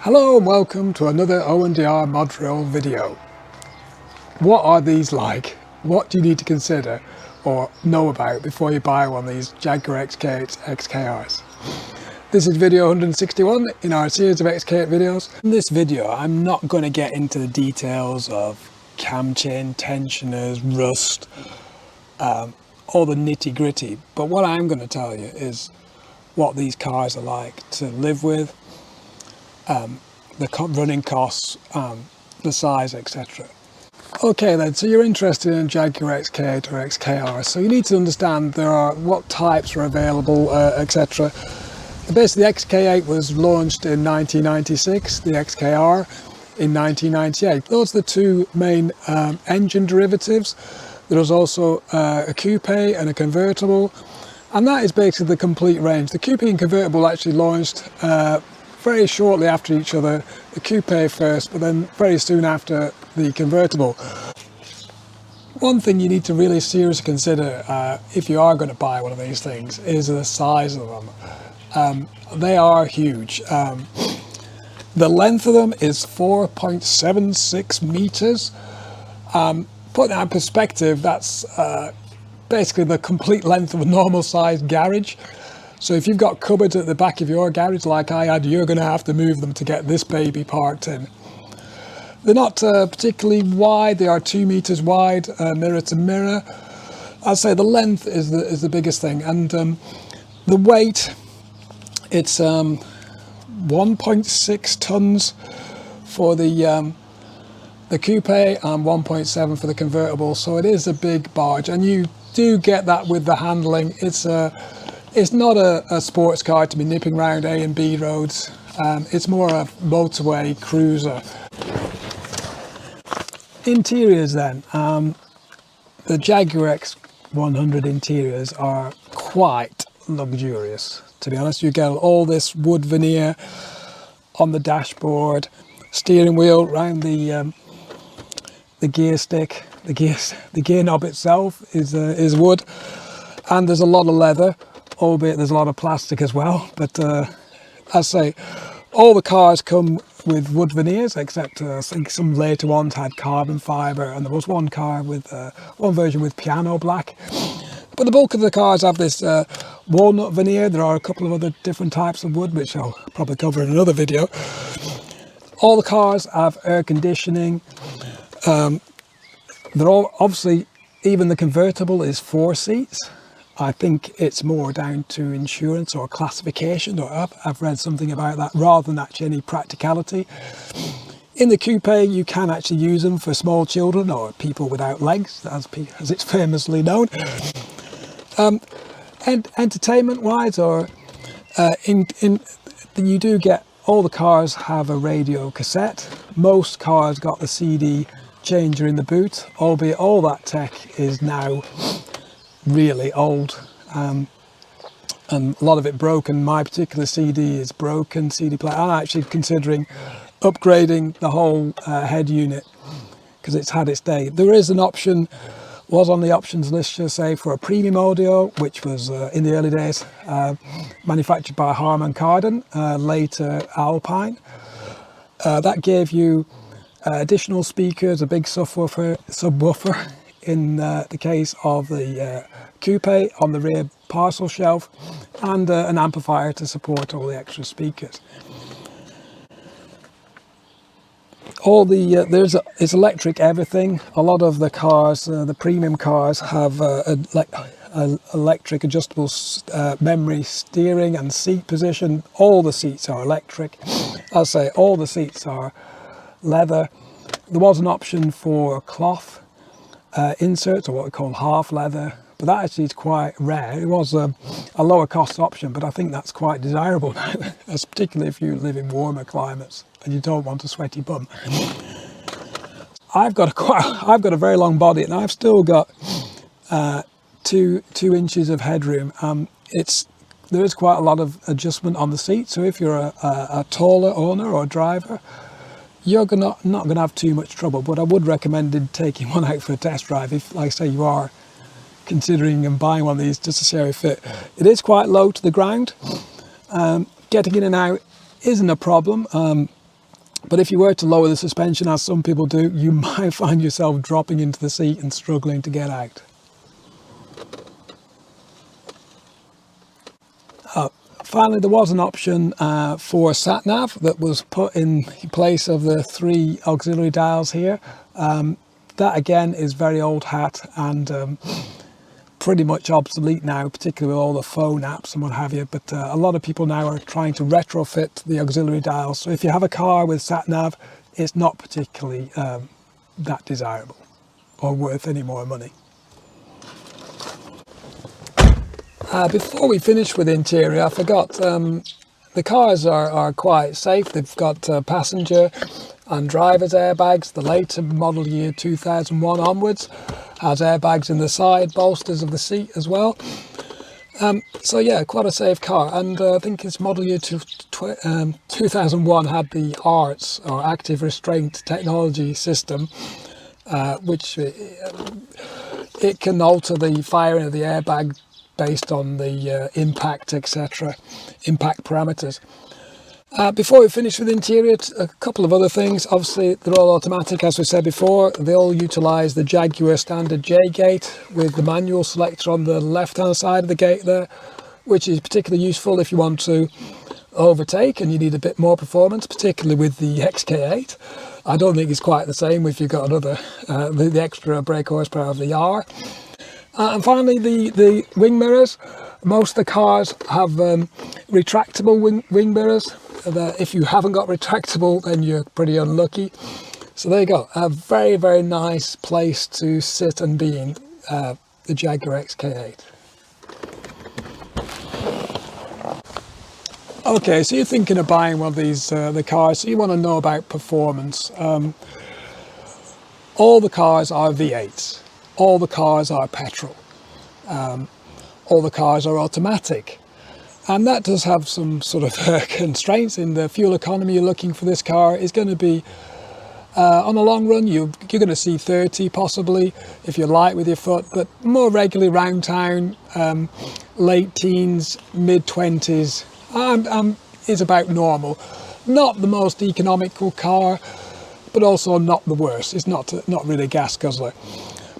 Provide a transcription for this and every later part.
Hello and welcome to another O&DR Modurol video. What are these like? What do you need to consider or know about before you buy one of these Jaguar XK8 XKRs? This is video 161 in our series of XK8 videos. In this video I'm not going to get into the details of cam chain, tensioners, rust, all the nitty gritty, but what I'm going to tell you is what these cars are like to live with, the running costs, the size, etc. Okay then, so you're interested in Jaguar XK8 or XKR, so you need to understand what types are available, etc. Basically the XK8 was launched in 1996, the XKR in 1998. Those are the two main engine derivatives. There was also a coupe and a convertible, and that is basically the complete range. The coupe and convertible actually launched very shortly after each other, the coupe first, but then very soon after the convertible. One thing you need to really seriously consider if you are going to buy one of these things is the size of them. They are huge. The length of them is 4.76 meters. Put that in perspective, that's basically the complete length of a normal sized garage. So if you've got cupboards at the back of your garage like I had, you're going to have to move them to get this baby parked in. They're not particularly wide, they are 2 meters wide, mirror to mirror. I'd say the length is the biggest thing, and the weight, it's 1.6 tons for the coupe and 1.7 for the convertible, so it is a big barge, and you do get that with the handling. It's not a sports car to be nipping around A and B roads. It's more a motorway cruiser. Interiors then. The Jaguar X100 interiors are quite luxurious. To be honest, you get all this wood veneer on the dashboard, steering wheel around the gear stick. The gear knob itself is wood, and there's a lot of leather, albeit there's a lot of plastic as well. But I say, all the cars come with wood veneers, except I think some later ones had carbon fibre, and there was one car with one version with piano black. But the bulk of the cars have this walnut veneer. There are a couple of other different types of wood, which I'll probably cover in another video. All the cars have air conditioning. They're all, obviously, even the convertible is 4 seats. I think it's more down to insurance or classification, or I've read something about that, rather than actually any practicality. In the coupe, you can actually use them for small children or people without legs, as it's famously known. And entertainment-wise, or you do get, all the cars have a radio cassette. Most cars got the CD changer in the boot, albeit all that tech is now really old, and a lot of it broken. My particular CD is broken, CD player. I'm actually considering upgrading the whole head unit because it's had its day. There is an option, was on the options list, shall I say, for a premium audio, which was in the early days manufactured by Harman Kardon, later Alpine. That gave you additional speakers, a big subwoofer in the case of the coupe on the rear parcel shelf, and an amplifier to support all the extra speakers. All the it's electric everything. A lot of the cars, the premium cars, have electric adjustable memory steering and seat position. All the seats are electric. I'll say all the seats are leather. There was an option for cloth inserts, or what we call half leather, but that actually is quite rare. It was a lower cost option, but I think that's quite desirable now, particularly if you live in warmer climates and you don't want a sweaty bum. I've got a very long body, and I've still got 2 inches of headroom. There is quite a lot of adjustment on the seat, so if you're a taller owner or driver, you're not going to have too much trouble. But I would recommend taking one out for a test drive if, like I say, you are considering and buying one of these just to see how it fit. It is quite low to the ground. Getting in and out isn't a problem. But if you were to lower the suspension, as some people do, you might find yourself dropping into the seat and struggling to get out. Finally, there was an option for sat-nav that was put in place of the 3 auxiliary dials here. That again is very old hat and pretty much obsolete now, particularly with all the phone apps and what have you. But a lot of people now are trying to retrofit the auxiliary dials. So if you have a car with sat-nav, it's not particularly that desirable or worth any more money. Before we finish with the interior, I forgot, the cars are quite safe. They've got passenger and driver's airbags. The later model year 2001 onwards has airbags in the side bolsters of the seat as well. So yeah, quite a safe car. And I think it's model year 2001 had the ARTS, or Active Restraint Technology system, which it can alter the firing of the airbag based on the impact, etc., impact parameters. Before we finish with the interior, a couple of other things. Obviously, they're all automatic, as we said before. They all utilise the Jaguar standard J-gate with the manual selector on the left-hand side of the gate there, which is particularly useful if you want to overtake and you need a bit more performance, particularly with the XK8. I don't think it's quite the same if you've got another, the extra brake horsepower of the R. And finally, the wing mirrors. Most of the cars have retractable wing mirrors. If you haven't got retractable, then you're pretty unlucky. So there you go, a very, very nice place to sit and be in, the Jaguar XK8. Okay, so you're thinking of buying one of these, the cars, so you want to know about performance. All the cars are V8s. All the cars are petrol. All the cars are automatic. And that does have some sort of constraints in the fuel economy you're looking for. This car is going to be, on the long run, you're going to see 30 possibly, if you're light with your foot, but more regularly round town, late teens, mid-20s, is about normal. Not the most economical car, but also not the worst. It's not really a gas guzzler.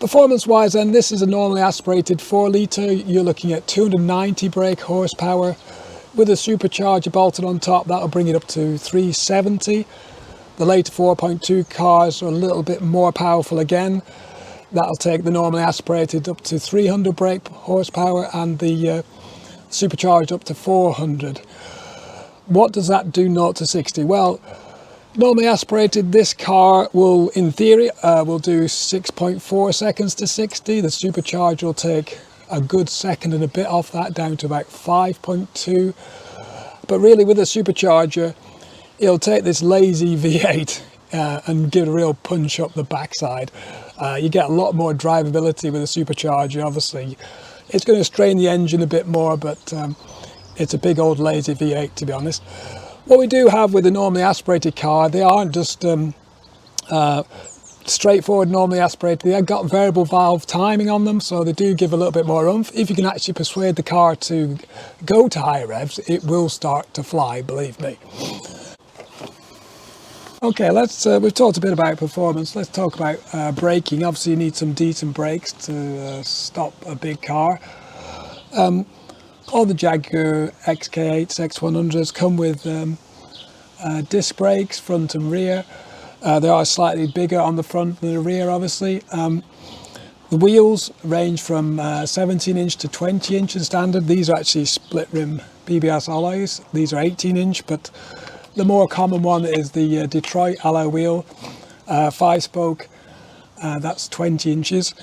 Performance wise then, this is a normally aspirated 4 litre. You're looking at 290 brake horsepower. With a supercharger bolted on top, that'll bring it up to 370. The later 4.2 cars are a little bit more powerful again. That'll take the normally aspirated up to 300 brake horsepower and the supercharged up to 400. What does that do 0 to 60? Well, normally aspirated, this car will, in theory, will do 6.4 seconds to 60. The supercharger will take a good second and a bit off that, down to about 5.2. But really, with a supercharger, it'll take this lazy V8 and give it a real punch up the backside. You get a lot more drivability with a supercharger. Obviously, it's going to strain the engine a bit more, but it's a big old lazy V8, to be honest. What we do have with a normally aspirated car, they aren't just straightforward normally aspirated. They've got variable valve timing on them, so they do give a little bit more oomph. If you can actually persuade the car to go to higher revs, it will start to fly, believe me. Okay, we've talked a bit about performance. Let's talk about braking. Obviously, you need some decent brakes to stop a big car. All the Jaguar XK8s, X100s come with disc brakes, front and rear. They are slightly bigger on the front than the rear, obviously. The wheels range from 17 inch to 20 inches standard. These are actually split rim BBS alloys. These are 18 inch, but the more common one is the Detroit alloy wheel, 5-spoke. That's 20 inches.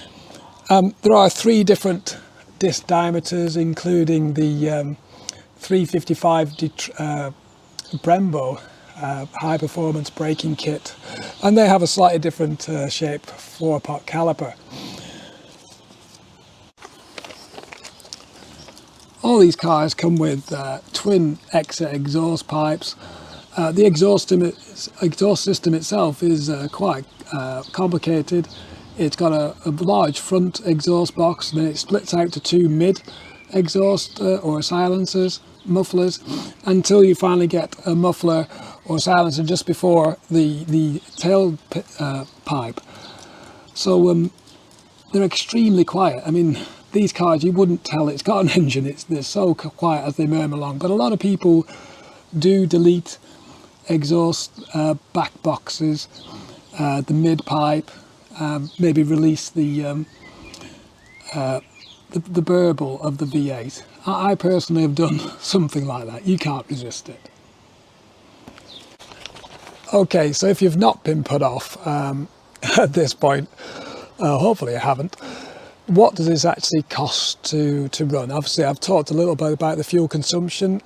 There are 3 different disc diameters, including the 355 Brembo high performance braking kit, and they have a slightly different shape 4-pot caliper. All these cars come with twin exit exhaust pipes. The exhaust system itself is quite complicated. It's got a large front exhaust box, and then it splits out to 2 mid exhaust or silencers, mufflers, until you finally get a muffler or silencer just before the tail pipe. So they're extremely quiet. I mean, these cars, you wouldn't tell it's got an engine. They're so quiet as they murmur along. But a lot of people do delete exhaust back boxes, the mid pipe, maybe release the burble of the V8. I personally have done something like that. You can't resist it. Okay, so if you've not been put off at this point, hopefully you haven't, what does this actually cost to run? Obviously, I've talked a little bit about the fuel consumption.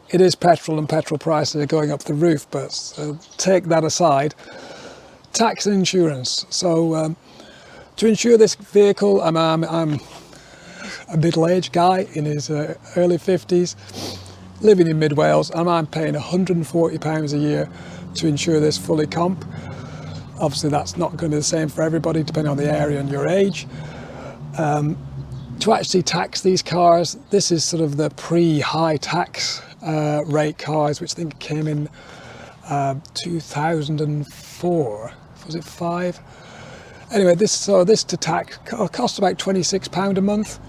It is petrol, and petrol prices are going up the roof, but take that aside. Tax and insurance. So to insure this vehicle, I'm a middle-aged guy in his early 50s, living in mid Wales, and I'm paying £140 a year to insure this fully comp. Obviously that's not going to be the same for everybody depending on the area and your age. To actually tax these cars, this is sort of the pre-high tax rate cars, which I think came in 2004, was it 5? Anyway, this to tax costs about £26 a month.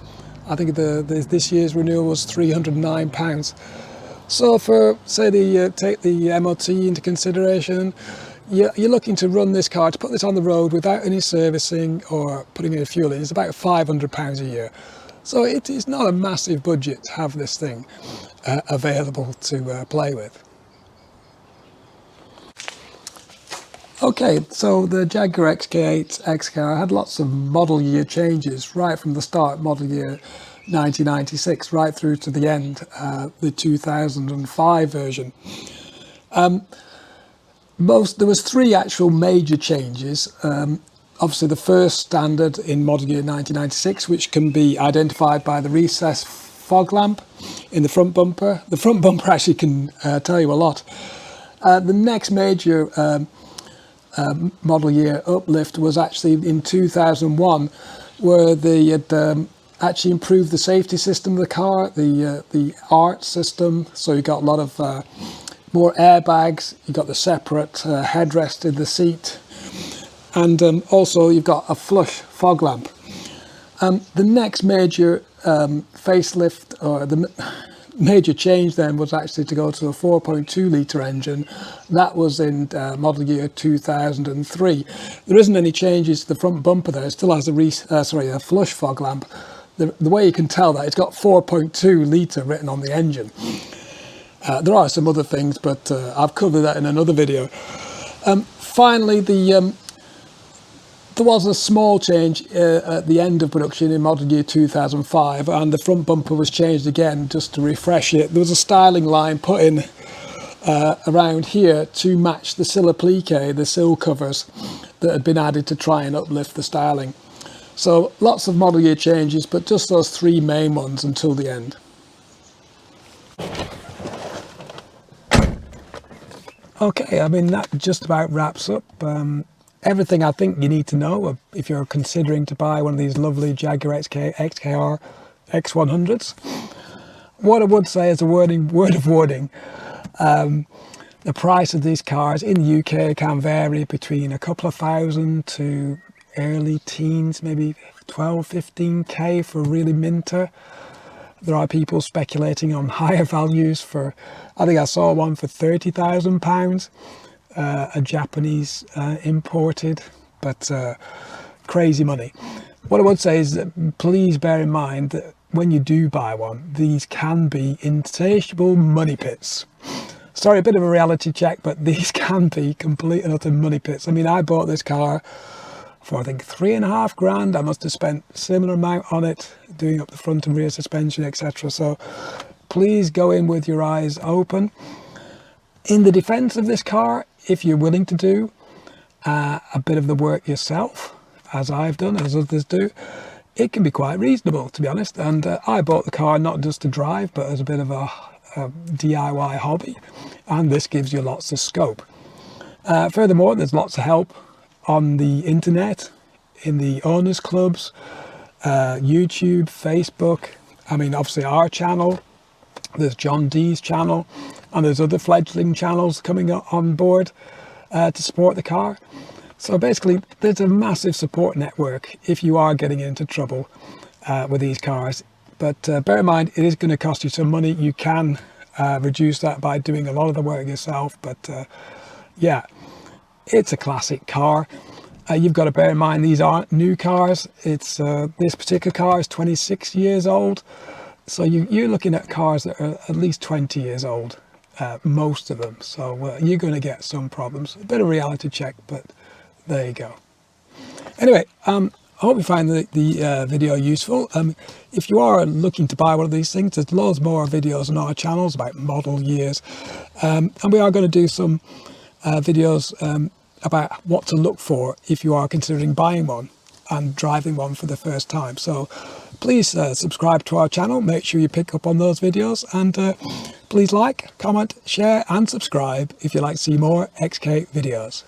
I think this year's renewal was £309. So for, say, take the MOT into consideration, you're looking to run this car, to put this on the road without any servicing or putting any fuel in, it's about £500 a year. So it is not a massive budget to have this thing available to play with. Okay, so the Jaguar XK8 XKR had lots of model year changes right from the start, model year 1996, right through to the end, the 2005 version. There was 3 actual major changes. Obviously the first standard in model year 1996, which can be identified by the recessed fog lamp in the front bumper. The front bumper actually can tell you a lot. The next major model year uplift was actually in 2001, where they had actually improved the safety system of the car, the ART system. So you got a lot of more airbags, you got the separate headrest in the seat, and also you've got a flush fog lamp. The next major facelift, or the major change then, was actually to go to a 4.2 litre engine. That was in model year 2003. There isn't any changes to the front bumper there. It still has a flush fog lamp. The way you can tell that, it's got 4.2 litre written on the engine. There are some other things, but I've covered that in another video. Finally, there was a small change at the end of production in model year 2005, and the front bumper was changed again just to refresh it. There was a styling line put in around here to match the sill applique, the sill covers that had been added to try and uplift the styling. So lots of model year changes, but just those 3 main ones until the end. Okay, I mean, that just about wraps up everything I think you need to know if you're considering to buy one of these lovely Jaguar XKR X100s. What I would say as a word of warning, the price of these cars in the UK can vary between a couple of thousand to early teens, maybe 12, 15k for really minter. There are people speculating on higher values for, I think I saw one for £30,000, a Japanese imported, but crazy money. What I would say is that please bear in mind that when you do buy one, these can be insatiable money pits. Sorry, a bit of a reality check, but these can be complete and utter money pits. I mean, I bought this car for, I think, £3,500. I must have spent a similar amount on it, doing up the front and rear suspension, etc. So please go in with your eyes open. In the defense of this car, if you're willing to do a bit of the work yourself, as I've done, as others do, it can be quite reasonable, to be honest. And I bought the car not just to drive, but as a bit of a DIY hobby, and this gives you lots of scope. Furthermore, there's lots of help on the internet, in the owners clubs, YouTube, Facebook. I mean, obviously our channel, there's John D's channel, and there's other fledgling channels coming on board to support the car. So basically there's a massive support network if you are getting into trouble with these cars. But bear in mind, it is going to cost you some money. You can reduce that by doing a lot of the work yourself, but yeah, it's a classic car. You've got to bear in mind these aren't new cars. It's this particular car is 26 years old, so you're looking at cars that are at least 20 years old, most of them. So you're going to get some problems. A bit of reality check, but there you go. Anyway, I hope you find the video useful. If you are looking to buy one of these things, there's loads more videos on our channels about model years, and we are going to do some videos about what to look for if you are considering buying one and driving one for the first time. So please subscribe to our channel, make sure you pick up on those videos, and please like, comment, share and subscribe if you'd like to see more XK videos.